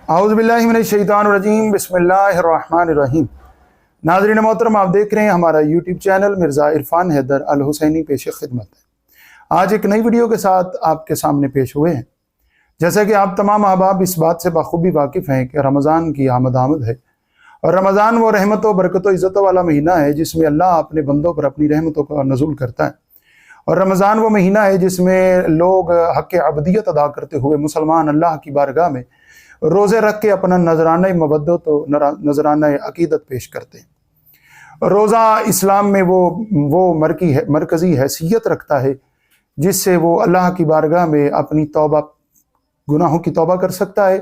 اعوذ باللہ من الشیطان الرجیم، بسم اللہ الرحمن الرحیم۔ ناظرین محترم، آپ دیکھ رہے ہیں ہمارا یوٹیوب چینل مرزا عرفان حیدر الحسینی پیش خدمت ہے۔ آج ایک نئی ویڈیو کے ساتھ آپ کے سامنے پیش ہوئے ہیں۔ جیسا کہ آپ تمام احباب اس بات سے بخوبی واقف ہیں کہ رمضان کی آمد ہے، اور رمضان وہ رحمت و برکت و عزت والا مہینہ ہے جس میں اللہ اپنے بندوں پر اپنی رحمتوں کا نزول کرتا ہے، اور رمضان وہ مہینہ ہے جس میں لوگ حق عبدیت ادا کرتے ہوئے مسلمان اللہ کی بارگاہ میں روزے رکھ کے اپنا نذرانہ مودت و نذرانہ عقیدت پیش کرتے ہیں۔ روزہ اسلام میں وہ مرکزی حیثیت رکھتا ہے جس سے وہ اللہ کی بارگاہ میں اپنی گناہوں کی توبہ کر سکتا ہے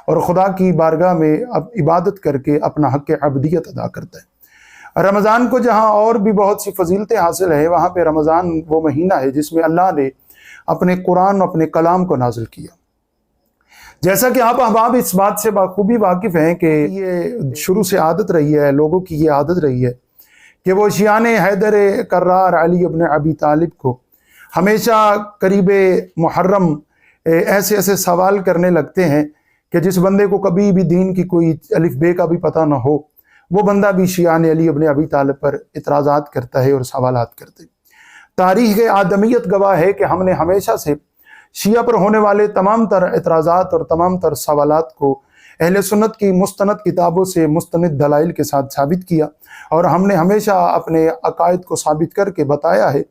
اور خدا کی بارگاہ میں عبادت کر کے اپنا حق عبدیت ادا کرتا ہے۔ رمضان کو جہاں اور بھی بہت سی فضیلتیں حاصل ہیں، وہاں پہ رمضان وہ مہینہ ہے جس میں اللہ نے اپنے قرآن اور اپنے کلام کو نازل کیا۔ جیسا کہ آپ احباب اس بات سے بخوبی واقف ہیں کہ یہ شروع سے عادت رہی ہے، لوگوں کی یہ عادت رہی ہے کہ وہ شیان حیدر کرار علی ابن ابی طالب کو ہمیشہ قریب محرم ایسے سوال کرنے لگتے ہیں کہ جس بندے کو کبھی بھی دین کی کوئی الف بے کا بھی پتہ نہ ہو، وہ بندہ بھی شیان علی ابن ابی طالب پر اعتراضات کرتا ہے اور سوالات کرتے ہیں۔ تاریخ آدمیت گواہ ہے کہ ہم نے ہمیشہ سے شیعہ پر ہونے والے تمام تر اعتراضات اور تمام تر سوالات کو اہل سنت کی مستند کتابوں سے مستند دلائل کے ساتھ ثابت کیا، اور ہم نے ہمیشہ اپنے عقائد کو ثابت کر کے بتایا ہے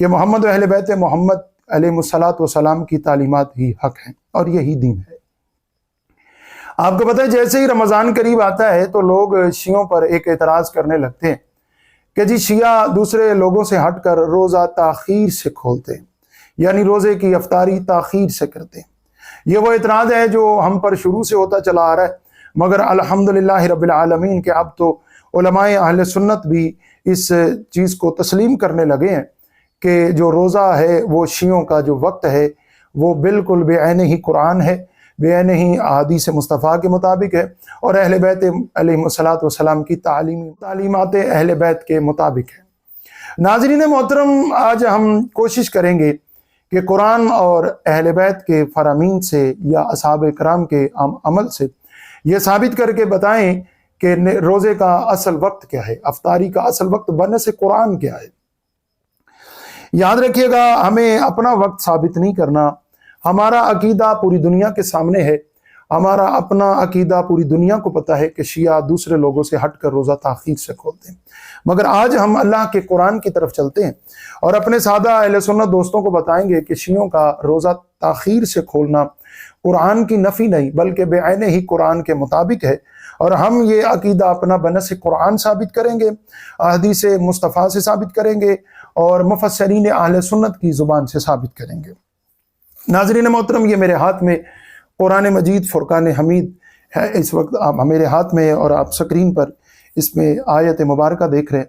کہ محمد و اہل بیت محمد علیہ الصلاۃ والسلام کی تعلیمات ہی حق ہیں اور یہی دین ہے۔ آپ کو پتہ ہے جیسے ہی رمضان قریب آتا ہے تو لوگ شیعوں پر ایک اعتراض کرنے لگتے ہیں کہ جی شیعہ دوسرے لوگوں سے ہٹ کر روزہ تاخیر سے کھولتے ہیں، یعنی روزے کی افطاری تاخیر سے کرتے ہیں۔ یہ وہ اعتراض ہے جو ہم پر شروع سے ہوتا چلا آ رہا ہے، مگر الحمدللہ رب العالمین کہ اب تو علماء اہل سنت بھی اس چیز کو تسلیم کرنے لگے ہیں کہ جو روزہ ہے وہ شیعوں کا جو وقت ہے وہ بالکل بے عین ہی قرآن ہے، بے عین ہی احادیث مصطفیٰ کے مطابق ہے، اور اہل بیت علیہ الصلاۃ والسلام کی تعلیمات اہل بیت کے مطابق ہے۔ ناظرین محترم، آج ہم کوشش کریں گے کہ قرآن اور اہل بیت کے فرامین سے یا اصحاب کرام کے عمل سے یہ ثابت کر کے بتائیں کہ روزے کا اصل وقت کیا ہے، افطاری کا اصل وقت بنص قرآن کیا ہے۔ یاد رکھیے گا، ہمیں اپنا وقت ثابت نہیں کرنا، ہمارا عقیدہ پوری دنیا کے سامنے ہے، ہمارا اپنا عقیدہ پوری دنیا کو پتہ ہے کہ شیعہ دوسرے لوگوں سے ہٹ کر روزہ تاخیر سے کھولتے ہیں، مگر آج ہم اللہ کے قرآن کی طرف چلتے ہیں اور اپنے سادہ اہل سنت دوستوں کو بتائیں گے کہ شیعوں کا روزہ تاخیر سے کھولنا قرآن کی نفی نہیں بلکہ بے عین ہی قرآن کے مطابق ہے، اور ہم یہ عقیدہ اپنا بنص قرآن ثابت کریں گے، احادیث مصطفیٰ سے ثابت کریں گے، اور مفسرین اہل سنت کی زبان سے ثابت کریں گے۔ ناظرین محترم، یہ میرے ہاتھ میں قرآن مجید فرقان حمید ہے، اس وقت آپ میرے ہاتھ میں، اور آپ سکرین پر اس میں آیت مبارکہ دیکھ رہے ہیں۔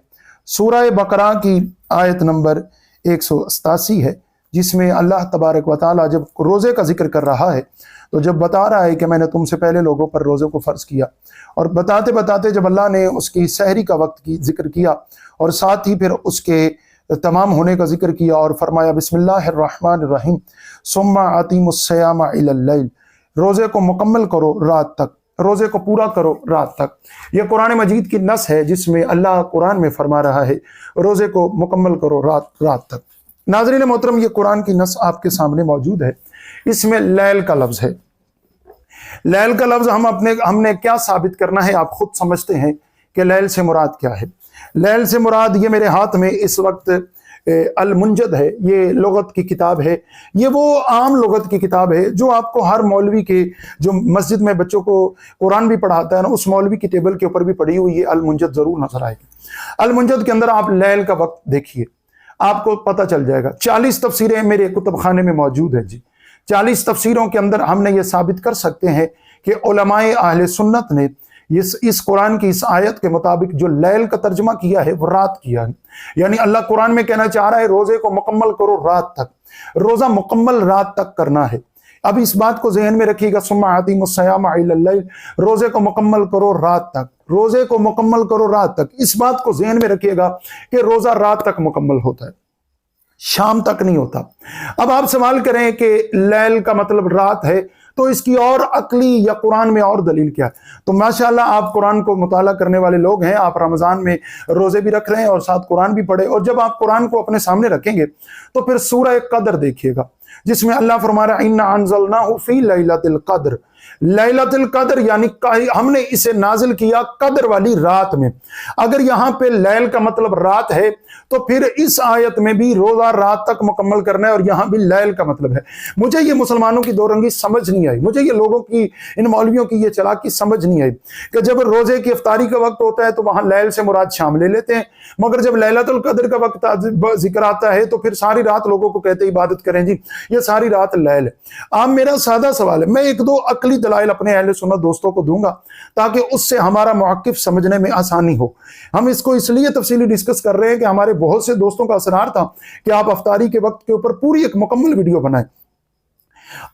سورہ بقرہ کی آیت نمبر 187 ہے، جس میں اللہ تبارک و تعالیٰ جب روزے کا ذکر کر رہا ہے تو جب بتا رہا ہے کہ میں نے تم سے پہلے لوگوں پر روزے کو فرض کیا، اور بتاتے بتاتے جب اللہ نے اس کی سحری کا وقت کی ذکر کیا اور ساتھ ہی پھر اس کے تمام ہونے کا ذکر کیا اور فرمایا بسم اللہ الرحمن الرحیم ثم اتموا الصیام الی اللیل، روزے کو مکمل کرو رات تک، روزے کو پورا کرو رات تک۔ یہ قرآن مجید کی نص ہے جس میں اللہ قرآن میں فرما رہا ہے روزے کو مکمل کرو رات تک۔ ناظرین محترم، یہ قرآن کی نص آپ کے سامنے موجود ہے، اس میں لیل کا لفظ ہے۔ لیل کا لفظ ہم نے کیا ثابت کرنا ہے، آپ خود سمجھتے ہیں کہ لیل سے مراد کیا ہے۔ لیل سے مراد، یہ میرے ہاتھ میں اس وقت المنجد ہے، یہ لغت کی کتاب ہے، یہ وہ عام لغت کی کتاب ہے جو آپ کو ہر مولوی کے جو مسجد میں بچوں کو قرآن بھی پڑھاتا ہے نا، اس مولوی کی ٹیبل کے اوپر بھی پڑھی ہوئی ہے، المنجد ضرور نظر آئے گی۔ المنجد کے اندر آپ لیل کا وقت دیکھیے، آپ کو پتہ چل جائے گا۔ 40 تفسیریں میرے کتب خانے میں موجود ہیں جی۔ 40 تفسیروں کے اندر ہم نے یہ ثابت کر سکتے ہیں کہ علماء اہل سنت نے اس قرآن کی اس آیت کے مطابق جو لیل کا ترجمہ کیا ہے وہ رات کیا ہے، یعنی اللہ قرآن میں کہنا چاہ رہا ہے روزے کو مکمل کرو رات تک، روزہ مکمل رات تک کرنا ہے۔ اب اس بات کو ذہن میں رکھیے گا، ثم اتموا الصیام الی اللیل، روزے کو مکمل کرو رات تک، روزے کو مکمل کرو رات تک۔ اس بات کو ذہن میں رکھیے گا کہ روزہ رات تک مکمل ہوتا ہے، شام تک نہیں ہوتا۔ اب آپ سوال کریں کہ لیل کا مطلب رات ہے، تو اس کی اور عقلی یا قرآن میں اور دلیل کیا ہے؟ تو ماشاءاللہ آپ قرآن کو مطالعہ کرنے والے لوگ ہیں، آپ رمضان میں روزے بھی رکھ رہے ہیں اور ساتھ قرآن بھی پڑھے، اور جب آپ قرآن کو اپنے سامنے رکھیں گے تو پھر سورہ قدر دیکھیے گا، جس میں اللہ فرما رہا ہے اِنَّا أَنزَلْنَاهُ فِي لَيْلَةِ الْقَدْرِ، لیلۃ القدر یعنی ہم نے اسے نازل کیا قدر والی رات میں۔ اگر یہاں پہ لیل کا مطلب رات ہے تو پھر اس آیت میں بھی روزہ رات تک مکمل کرنا ہے، اور یہاں بھی لیل کا مطلب ہے۔ مجھے یہ مسلمانوں کی دو رنگی سمجھ نہیں آئی، مجھے یہ لوگوں کی، ان مولویوں کی یہ چلاکی سمجھ نہیں آئی کہ جب روزے کی افطاری کا وقت ہوتا ہے تو وہاں لیل سے مراد شام لے لیتے ہیں، مگر جب لیلۃ القدر کا وقت ذکر آتا ہے تو پھر ساری رات لوگوں کو کہتے عبادت کریں جی یہ ساری رات لیل ہے۔ اب میرا سادہ سوال ہے، میں ایک دو عقلی دلائل اپنے اہل سنت دوستوں کو دوں گا تاکہ اس سے ہمارا موقف سمجھنے میں آسانی ہو۔ ہم اس کو اس لیے تفصیلی ڈسکس کر رہے ہیں کہ ہمارے بہت سے دوستوں کا اصرار تھا کہ آپ افطاری کے وقت کے اوپر پوری ایک مکمل ویڈیو بنائیں۔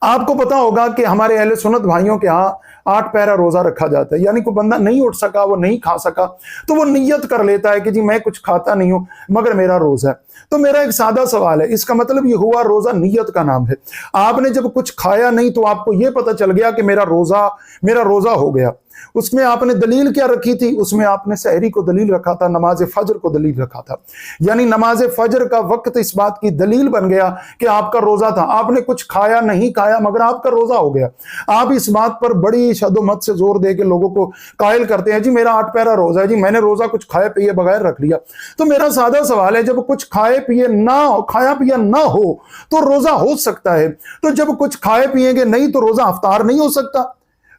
آپ کو پتا ہوگا کہ ہمارے اہل سنت بھائیوں کے ہاں 8 پیرا روزہ رکھا جاتا ہے، یعنی کوئی بندہ نہیں اٹھ سکا، وہ نہیں کھا سکا تو وہ نیت کر لیتا ہے کہ جی میں کچھ کھاتا نہیں ہوں مگر میرا روزہ ہے۔ تو میرا ایک سادہ سوال ہے، اس کا مطلب یہ ہوا روزہ نیت کا نام ہے۔ آپ نے جب کچھ کھایا نہیں تو آپ کو یہ پتا چل گیا کہ میرا روزہ ہو گیا۔ اس میں آپ نے دلیل کیا رکھی تھی؟ اس میں آپ نے سحری کو دلیل رکھا تھا، نماز فجر کو دلیل رکھا تھا، یعنی نماز فجر کا وقت اس بات کی دلیل بن گیا کہ آپ کا روزہ تھا۔ آپ نے کچھ کھایا نہیں کھایا مگر آپ کا روزہ ہو گیا۔ آپ اس بات پر بڑی شد و مت سے زور دے کے لوگوں کو قائل کرتے ہیں جی میرا 8 پیرا روزہ ہے، جی میں نے روزہ کچھ کھائے پیے بغیر رکھ لیا۔ تو میرا سادہ سوال ہے، جب کچھ کھایا پیا نہ ہو تو روزہ ہو سکتا ہے، تو جب کچھ کھائے پیئیں گے نہیں تو روزہ افطار نہیں ہو سکتا؟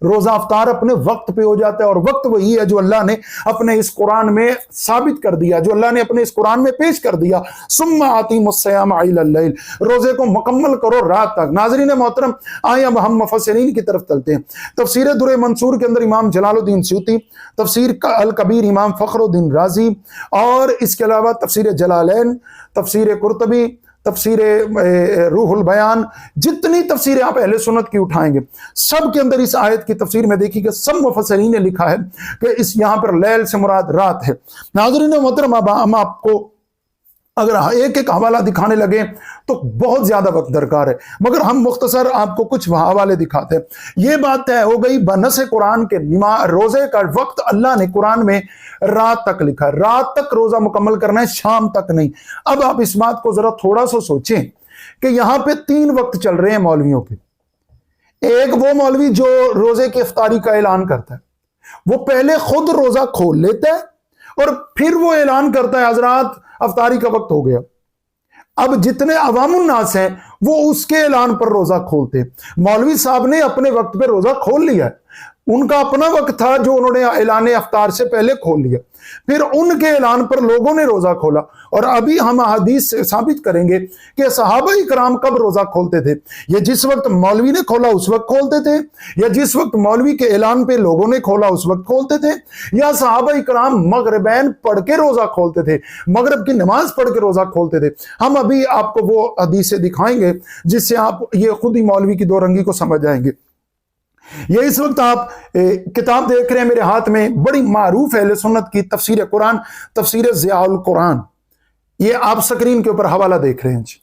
روزہ افطار اپنے وقت پہ ہو جاتا ہے، اور وقت وہی ہے جو اللہ نے اپنے اس قرآن میں ثابت کر دیا، جو اللہ نے اپنے اس قرآن میں پیش کر دیا، ثم اَتِمُوا الصِّيَامَ إِلَى اللَّيْلِ، روزے کو مکمل کرو رات تک۔ ناظرین محترم، آئیں اب ہم مفسرین کی طرف چلتے ہیں۔ تفسیر در منصور کے اندر امام جلال الدین سیوطی، تفسیر الکبیر امام فخر الدین رازی، اور اس کے علاوہ تفسیر جلالین، تفسیر قرطبی، تفسیر روح البیان، جتنی تفسیریں آپ اہل سنت کی اٹھائیں گے سب کے اندر اس آیت کی تفسیر میں دیکھیے کہ سب مفسرین نے لکھا ہے کہ اس یہاں پر لیل سے مراد رات ہے۔ ناظرین محترم، ہم آپ کو اگر ایک ایک حوالہ دکھانے لگے تو بہت زیادہ وقت درکار ہے، مگر ہم مختصر آپ کو کچھ حوالے دکھاتے ہیں۔ یہ بات طے ہو گئی بنص قرآن کے روزے کا وقت اللہ نے قرآن میں رات تک لکھا ہے، رات تک روزہ مکمل کرنا ہے، شام تک نہیں۔ اب آپ اس بات کو ذرا تھوڑا سا سوچیں کہ یہاں پہ 3 وقت چل رہے ہیں مولویوں کے۔ ایک وہ مولوی جو روزے کی افطاری کا اعلان کرتا ہے، وہ پہلے خود روزہ کھول لیتا ہے اور پھر وہ اعلان کرتا ہے حضرات افطاری کا وقت ہو گیا۔ اب جتنے عوام الناس ہیں وہ اس کے اعلان پر روزہ کھولتے ہیں۔ مولوی صاحب نے اپنے وقت پہ روزہ کھول لیا ہے، ان کا اپنا وقت تھا جو انہوں نے اعلان افطار سے پہلے کھول لیا، پھر ان کے اعلان پر لوگوں نے روزہ کھولا۔ اور ابھی ہم حدیث سے ثابت کریں گے کہ صحابہ کرام کب روزہ کھولتے تھے، یہ جس وقت مولوی نے کھولا اس وقت کھولتے تھے، یا جس وقت مولوی کے اعلان پہ لوگوں نے کھولا اس وقت کھولتے تھے، یا صحابہ کرام مغربین پڑھ کے روزہ کھولتے تھے، مغرب کی نماز پڑھ کے روزہ کھولتے تھے۔ ہم ابھی آپ کو وہ حدیثیں دکھائیں گے جس سے آپ یہ خود ہی مولوی کی دو رنگی کو سمجھ جائیں گے۔ یہ اس وقت آپ کتاب دیکھ رہے ہیں میرے ہاتھ میں، بڑی معروف اہل سنت کی تفسیر قرآن، تفسیر ضیاء القرآن، یہ آپ سکرین کے اوپر حوالہ دیکھ رہے ہیں جی،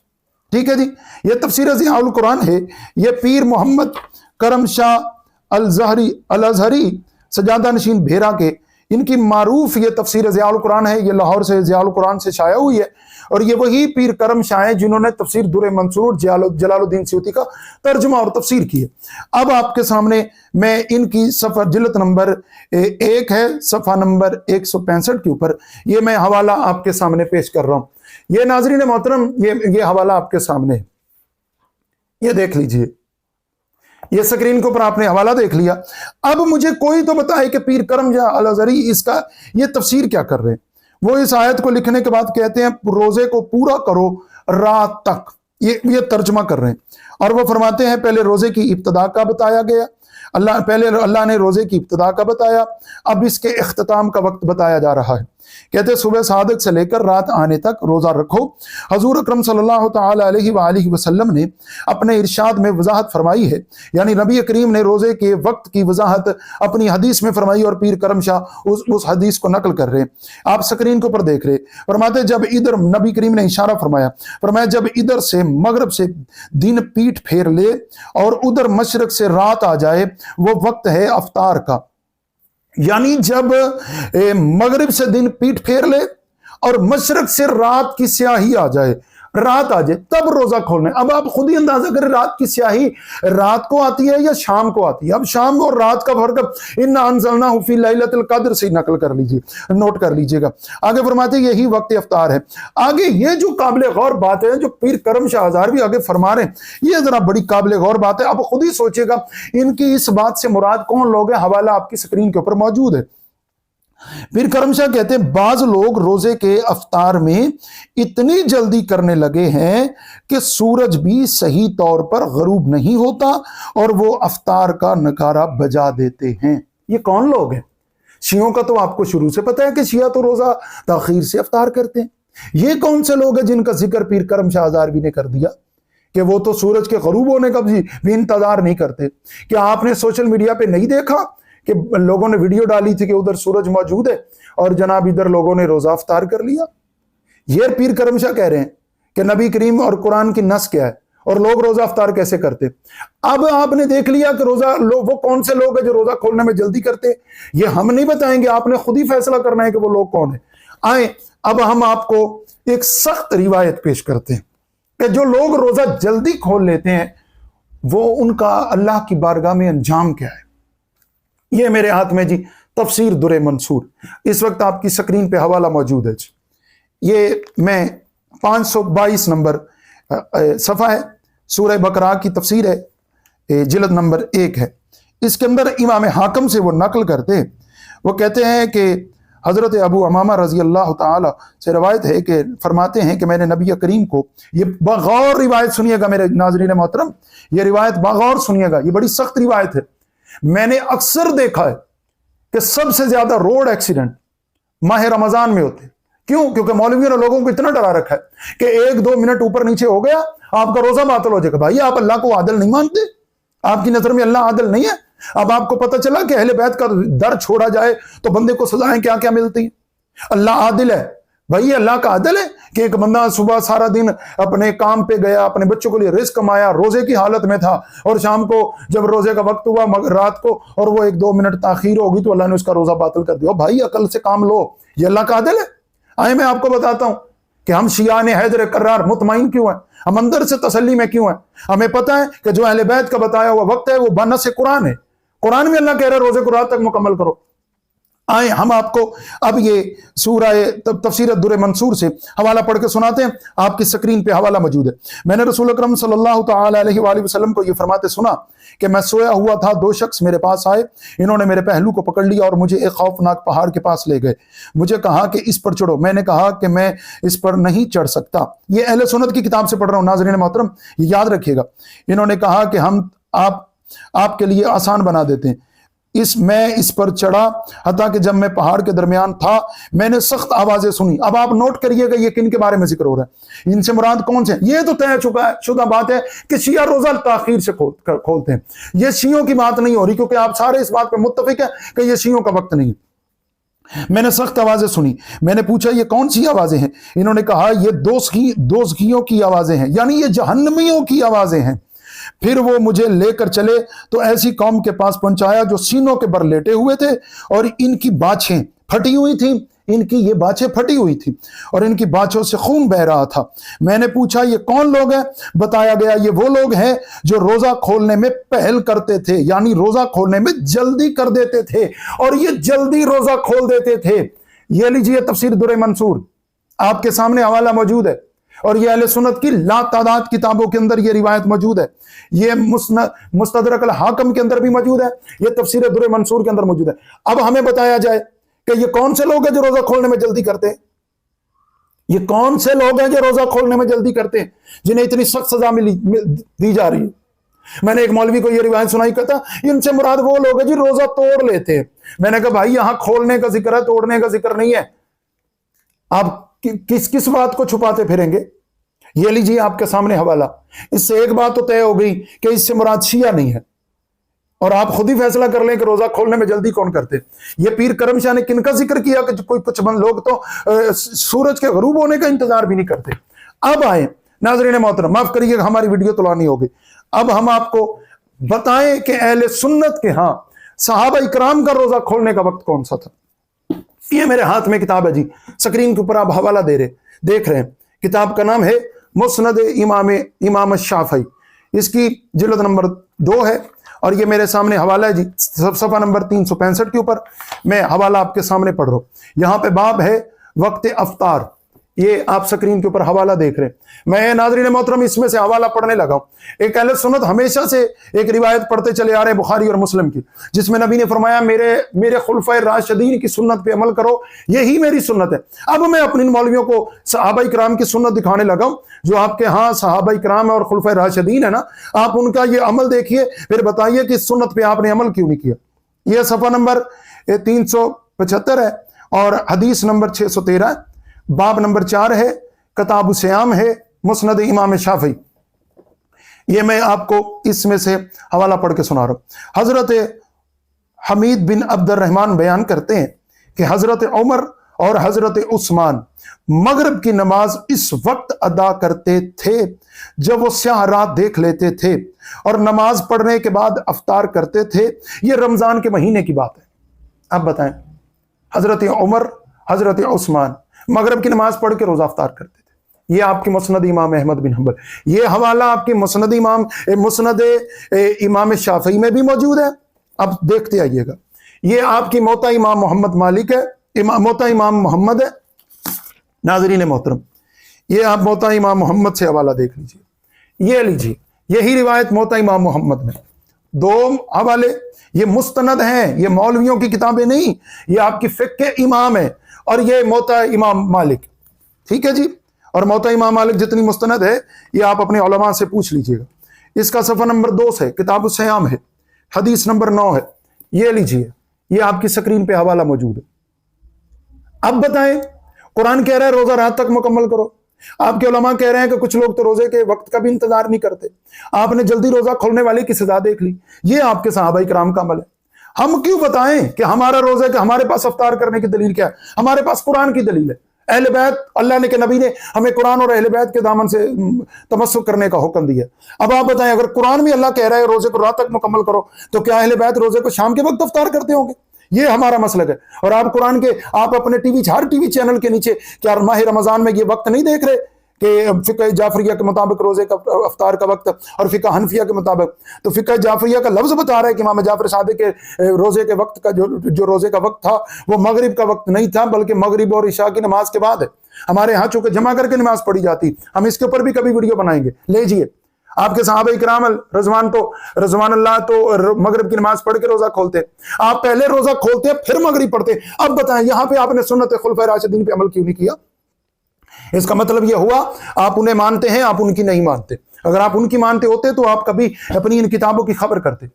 ٹھیک ہے جی۔ یہ تفسیر ضیاء القرآن ہے، یہ پیر محمد کرم شاہ الازہری سجادہ نشین بھیرا کے، ان کی معروف یہ تفسیر ضیاء القرآن ہے، یہ لاہور سے ضیاء القرآن سے شائع ہوئی ہے، اور یہ وہی پیر کرم شاہ ہیں جنہوں نے تفسیر در منصور جلال الدین سیوطی کا ترجمہ اور تفسیر کی ہے۔ اب آپ کے سامنے میں ان کی صفحہ جلد نمبر 1 ہے، صفحہ نمبر 165 کے اوپر یہ میں حوالہ آپ کے سامنے پیش کر رہا ہوں۔ یہ ناظرین محترم، یہ حوالہ آپ کے سامنے ہے، یہ دیکھ لیجئے، یہ سکرین کے اوپر آپ نے حوالہ دیکھ لیا۔ اب مجھے کوئی تو بتائے کہ پیر کرم شاہ الازہری اس کا یہ تفسیر کیا کر رہے ہیں۔ وہ اس آیت کو لکھنے کے بعد کہتے ہیں روزے کو پورا کرو رات تک، یہ ترجمہ کر رہے ہیں، اور وہ فرماتے ہیں پہلے روزے کی ابتدا کا بتایا گیا، اللہ نے روزے کی ابتدا کا بتایا، اب اس کے اختتام کا وقت بتایا جا رہا ہے۔ कहते सुबह सादक से लेकर रात आने तक रोजा रखो। हजूर अकरम सल्लल्लाहु ताला अलैहि वसल्लम ने अपने इरशाद में वजाहत फरमाई है, यानी नबी करीम ने रोजे के वक्त की वजाहत अपनी हदीस में फरमाई और पीर करम शाह उस हदीस को नकल कर रहे हैं। आप स्क्रीन के ऊपर देख रहे, फरमाते जब इधर नबी करीम ने इशारा फरमाया जब इधर से मगरब से दिन पीठ फेर ले और उधर मशरक से रात आ जाए, वो वक्त है अफ्तार का। यानी जब मगरिब से दिन पीठ फेर ले और मशरक से रात की स्याही आ जाए, रात आ जाए, तब रोजा खोलना। अब आप खुद ही अंदाजा करें रात की स्याही रात को आती है या शाम को आती है। अब शाम और रात का फर्क इन्ना अंज़लनाहु फी लैलतिल क़द्र से नकल कर लीजिए, नोट कर लीजिएगा। आगे फरमाते यही वक्त इफ्तार है। आगे ये जो काबिल गौर बात है जो पीर करम शाह हज़ारवी आगे फरमा रहे हैं, ये जरा बड़ी काबिल गौर बात है। आप खुद ही सोचिएगा इनकी इस बात से मुराद कौन लोग हैं। हवाला आपकी स्क्रीन के ऊपर मौजूद है। पीर करम शाह कहते हैं बाज लोग रोजे के अफ्तार में इतनी जल्दी करने लगे हैं कि सूरज भी सही तौर पर गरूब नहीं होता और वो अफ्तार का नगारा बजा देते हैं। ये कौन लोग हैं? शियों का तो आपको शुरू से पता है कि शिया तो रोजा ताखीर से अफ्तार करते हैं। ये कौन से लोग हैं जिनका जिक्र पीर करम शाह हज़ारवी ने कर दिया कि वो तो सूरज के गरूब होने का भी इंतजार नहीं करते? क्या आपने सोशल मीडिया पे नहीं देखा कि लोगों ने वीडियो डाली थी कि उधर सूरज मौजूद है और जनाब इधर लोगों ने रोजा अफ्तार कर लिया? ये पीर करम शाह कह रहे हैं कि नबी करीम और कुरान की नस क्या है और लोग रोजा अफ्तार कैसे करते। अब आपने देख लिया कि रोजा वो कौन से लोग हैं जो रोजा खोलने में जल्दी करते। ये हम नहीं बताएंगे, आपने खुद ही फैसला करना है कि वो लोग कौन है। आए अब हम आपको एक सख्त रिवायत पेश करते हैं कि जो लोग रोजा जल्दी खोल लेते हैं वो उनका अल्लाह की बारगाह में अंजाम क्या है। ये मेरे हाथ में जी तफसीर दुरे मंसूर, इस वक्त आपकी स्क्रीन पे हवाला मौजूद है जी। ये मैं 522 नंबर सफ़ा है, सूरह बकरा की तफसीर है, जिल्द नंबर 1 है। इसके अंदर इमाम हाकम से वो नकल करते हैं, वो कहते हैं कि हज़रत अबू अमामा रज़ी अल्लाह ताला से रवायत है कि फरमाते हैं कि मैंने नबी करीम को, ये बगौर रिवायत सुनिएगा मेरे नाज़रीन मोहतरम, ये रिवायत बगौर सुनिएगा, ये बड़ी सख्त रिवायत है। मैंने अक्सर देखा है कि सबसे ज्यादा रोड एक्सीडेंट माह रमजान में होते। क्यों? क्योंकि मौलवियों ने लोगों को इतना डरा रखा है कि 1-2 मिनट ऊपर नीचे हो गया आपका रोजा बातिल हो जाएगा। भाई आप अल्लाह को आदिल नहीं मानते, आपकी नजर में अल्लाह आदिल नहीं है। अब आपको पता चला कि अहले बैत का दर छोड़ा जाए तो बंदे को सजाएं क्या क्या मिलती है। अल्लाह आदिल है भाई, अल्लाह का आदिल है कि एक बंदा सुबह सारा दिन अपने काम पे गया, अपने बच्चों के लिए रिस्क कमाया, रोजे की हालत में था और शाम को जब रोजे का वक्त हुआ रात को और वो 1-2 मिनट ताखीर होगी तो अल्लाह ने उसका रोजा बातिल कर दिया। भाई अकल से काम लो, ये अल्लाह का आदिल है। आए मैं आपको बताता हूं कि हम शिया ने हैदर करार मुतमईन क्यों है, हम अंदर से तसल्ली में क्यों है। हमें पता है कि जो अहले बैत का बताया हुआ वक्त है वो बनस से कुरान है। कुरान में अल्लाह कह रहा है रोजे को रात तक मुकम्मल करो। आए हम आपको अब ये सूरह तफसीर दुर मंसूर से हवाला पढ़ के सुनाते हैं। आपकी स्क्रीन पे हवाला मौजूद है। मैंने रसूल अकरम सल्लल्लाहु ताला अलैहि वसल्लम को ये फरमाते सुना कि मैं सोया हुआ था, 2 शख्स मेरे पास आए, इन्होंने मेरे पहलू को पकड़ लिया और मुझे एक खौफनाक पहाड़ के पास ले गए। मुझे कहा कि इस पर चढ़ो। मैंने कहा कि मैं इस पर नहीं चढ़ सकता। ये अहले सुन्नत की किताब से पढ़ रहा हूँ नाज़रीन मोहतरम, ये याद रखिएगा। इन्होंने कहा कि हम आपके लिए आसान बना देते हैं। मैं इस पर चढ़ा, हत्ता कि जब मैं पहाड़ के दरमियान था मैंने सख्त आवाजें सुनी। अब आप नोट करिएगा ये किन के बारे में जिक्र हो रहा है, इनसे मुराद कौन से। ये तो तय शुदा बात है कि शिया रोजा ताखीर से खोलते हैं। ये शियों की बात नहीं हो रही, क्योंकि आप सारे इस बात पर मुत्तफिक है कि ये शियों का वक्त नहीं। मैंने सख्त आवाजें सुनी। मैंने पूछा ये कौन सी आवाजें हैं। इन्होंने कहा ये दोज़खियों की आवाजें हैं, यानी ये जहन्नमियों की आवाजें हैं। फिर वो मुझे लेकर चले तो ऐसी कौम के पास पहुंचाया जो सीनों के बर लेटे हुए थे और इनकी बाछें फटी हुई थी, इनकी ये बाछें फटी हुई थी और इनकी बाछों से खून बह रहा था। मैंने पूछा ये कौन लोग हैं। बताया गया ये वो लोग हैं जो रोजा खोलने में पहल करते थे, यानी रोजा खोलने में जल्दी कर देते थे और ये जल्दी रोजा खोल देते थे। ये लीजिए तफसीर दुर मंसूर, आपके सामने हवाला मौजूद है और ये अहले सुन्नत की लातादाद किताबों के अंदर ये रिवायत मौजूद है। ये मुस्तदरक अल हाकम के अंदर भी मौजूद है, ये तफसीर दुर मंसूर के अंदर मौजूद है। अब हमें बताया जाए कि ये कौन से लोग हैं जो रोजा खोलने में जल्दी करते हैं। ये कौन से लोग हैं जो रोजा खोलने में जल्दी करते हैं, जिन्हें इतनी सख्त सजा दी जा रही है। मैंने एक मौलवी को यह रिवायत सुनाई, कहता इनसे मुराद वो लोग हैं जो रोजा तोड़ लेते हैं। मैंने कहा भाई यहां खोलने का जिक्र है, तोड़ने का जिक्र नहीं है। आप किस किस बात को छुपाते फिरेंगे? ये लीजिए आपके सामने हवाला। इससे एक बात तो तय हो गई कि इससे मुराद शिया नहीं है, और आप खुद ही फैसला कर लें कि रोजा खोलने में जल्दी कौन करते। ये पीर करम शाह ने किनका जिक्र किया कि कुछ लोग तो सूरज के गरूब होने का इंतजार भी नहीं करते। अब आए नाज़रीन मोहतरम, माफ करिएगा हमारी वीडियो तुलानी होगी। अब हम आपको बताएं कि अहले सुन्नत के यहाँ सहाबा इकराम का रोजा खोलने का वक्त कौन सा था। ये मेरे हाथ में किताब है जी, स्क्रीन के ऊपर आप हवाला देख रहे हैं। किताब का नाम है मुस्नद इमाम शाफई, इसकी जिल्द नंबर 2 है, और ये मेरे सामने हवाला है जी, सफ़ा नंबर 365 के ऊपर मैं हवाला आपके सामने पढ़ रहा हूँ। यहाँ पे बाब है वक्त अफ्तार, ये आप स्क्रीन के ऊपर हवाला देख रहे हैं। मैं नाज़रीन मोहतरम इसमें से हवाला पढ़ने लगा हूं। एक अहले सुन्नत हमेशा से एक रिवायत पढ़ते चले आ रहे हैं बुखारी और मुस्लिम की, जिसमें नबी ने फरमाया मेरे खुलफाए राशिदीन की सुन्नत पे अमल करो, यही मेरी सुन्नत है। अब मैं अपने मौलवियों को सहाबा इकराम की सुन्नत दिखाने लगा हूं, जो आपके यहाँ सहाबा इकराम और खुलफाए राशिदीन है ना, आप उनका ये अमल देखिए, फिर बताइए कि इस सुन्नत पे आपने अमल क्यों नहीं किया। यह सफ़ा नंबर 375 है और हदीस नंबर 613, बाब नंबर 4 है, किताब सियाम है, मुस्नद इमाम शाफी। ये मैं आपको इसमें से हवाला पढ़ के सुना रहा हूं। हजरत हमीद बिन अब्दुर्रहमान बयान करते हैं कि हजरत उमर और हजरत उस्मान मगरिब की नमाज इस वक्त अदा करते थे जब वो स्याह रात देख लेते थे, और नमाज पढ़ने के बाद अफ्तार करते थे। ये रमजान के महीने की बात है। अब बताएं, हजरत उमर हजरत उस्मान मगरिब की नमाज पढ़ के रोजा अफ्तार करते थे। ये आपकी मुस्नद इमाम अहमद बिन हंबल, ये हवाला आपकी मुस्नद इमाम शाफी में भी मौजूद है। अब देखते आइएगा, ये आपकी मोता इमाम मोहम्मद मालिक है, मोता इमाम मोहम्मद है। नाज़रीन मोहतरम, ये आप मोता इमाम मोहम्मद से हवाला देख लीजिए, ये लीजिए, यही रिवायत मोता इमाम मोहम्मद में। 2 हवाले ये मुस्तनद हैं, ये मौलवियों की किताबें नहीं, ये आपकी फिक्र के इमाम है, और ये मोता इमाम मालिक, ठीक है जी। और मोता इमाम मालिक जितनी मुस्तनद है ये आप अपने उलमा से पूछ लीजिएगा। इसका सफ़ा नंबर 2 से किताब सियाम है, हदीस नंबर 9 है। ये लीजिए, ये आपकी स्क्रीन पे हवाला मौजूद है। अब बताएं, कुरान कह रहा है रोजा रात तक मुकम्मल करो, आपके उलमा कह रहे हैं कि कुछ लोग तो रोजे के वक्त का भी इंतजार नहीं करते। आपने जल्दी रोजा खोलने वाले की सजा देख ली। ये आपके सहाबा इकराम का अमल है। हम क्यों बताएं कि हमारा रोजा के हमारे पास अफ्तार करने की दलील क्या है? हमारे पास कुरान की दलील है। अहले बैत, अल्लाह ने के नबी ने हमें कुरान और अहले बैत के दामन से तमस्सुक करने का हुक्म दिया। अब आप बताएं, अगर कुरान में अल्लाह कह रहा है रोजे को रात तक मुकम्मल करो, तो क्या अहले बैत रोजे को शाम के वक्त अफ्तार करते होंगे? ये हमारा मसलक है। और आप कुरान के, आप अपने हर टीवी चैनल के नीचे क्या माह रमजान में ये वक्त नहीं देख रहे कि फ़िक़्ह जाफरिया के मुताबिक रोजे का अफ्तार का वक्त, और फ़िक़्ह हनफिया के मुताबिक तो फ़िक़्ह जाफरिया का लफ्ज़ बता रहा है कि इमाम जाफर सादिक के रोजे के वक्त का जो रोजे का वक्त था वो मगरिब का वक्त नहीं था, बल्कि मगरिब और इशा की नमाज के बाद है। हमारे यहाँ चूंकि जमा करके नमाज पढ़ी जाती, हम इसके ऊपर भी कभी वीडियो बनाएंगे। लीजिए, आपके सहाबा इकराम रज़वान अल्लाह तो मगरिब की नमाज पढ़ के रोजा खोलते, आप पहले रोजा खोलते फिर मगरिब पढ़ते। अब बताएं, यहाँ पे आपने सुन्नत खुलफाए राशिदीन पे अमल क्यों नहीं किया? इसका मतलब यह हुआ आप उन्हें मानते हैं, आप उनकी नहीं मानते। अगर आप उनकी मानते होते तो आप कभी अपनी इन किताबों की खबर करते।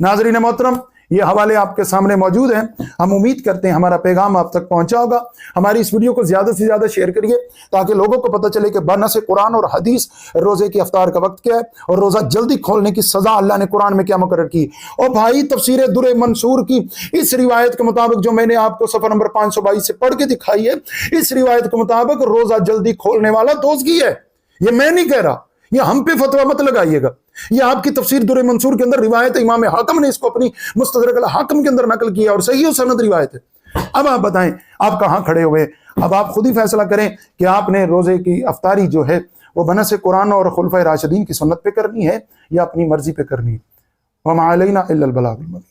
नाज़रीन मोहतरम, ये हवाले आपके सामने मौजूद हैं। हम उम्मीद करते हैं हमारा पैगाम आप तक पहुंचा होगा। हमारी इस वीडियो को ज्यादा से ज्यादा शेयर करिए ताकि लोगों को पता चले कि बनस कुरान और हदीस रोजे की अफ्तार का वक्त क्या है, और रोजा जल्दी खोलने की सजा अल्लाह ने कुरान में क्या मुकर्रर की। और भाई, तफसीर दुर मंसूर की इस रिवायत के मुताबिक जो मैंने आपको सफर नंबर 522 से पढ़ के दिखाई है, इस रिवायत के मुताबिक रोजा जल्दी खोलने वाला दोज़गी है। ये मैं नहीं कह रहा, ये हम पे फतवा मत लगाइएगा। ये आपकी तफसीर दुर मंसूर के अंदर रिवायत है, इमाम हाकिम ने इसको अपनी मुस्तदरक अल हाकिम के अंदर नकल किया और सही सनद रिवायत है। अब आप बताएं, आप कहां खड़े हुए? अब आप खुद ही फैसला करें कि आपने रोजे की अफ्तारी जो है वो बनस कुरान और खुलफाए राशिदीन की सुन्नत पे करनी है या अपनी मर्जी पे करनी है। वमा अलैना इल्लल बलागुल मुबीन।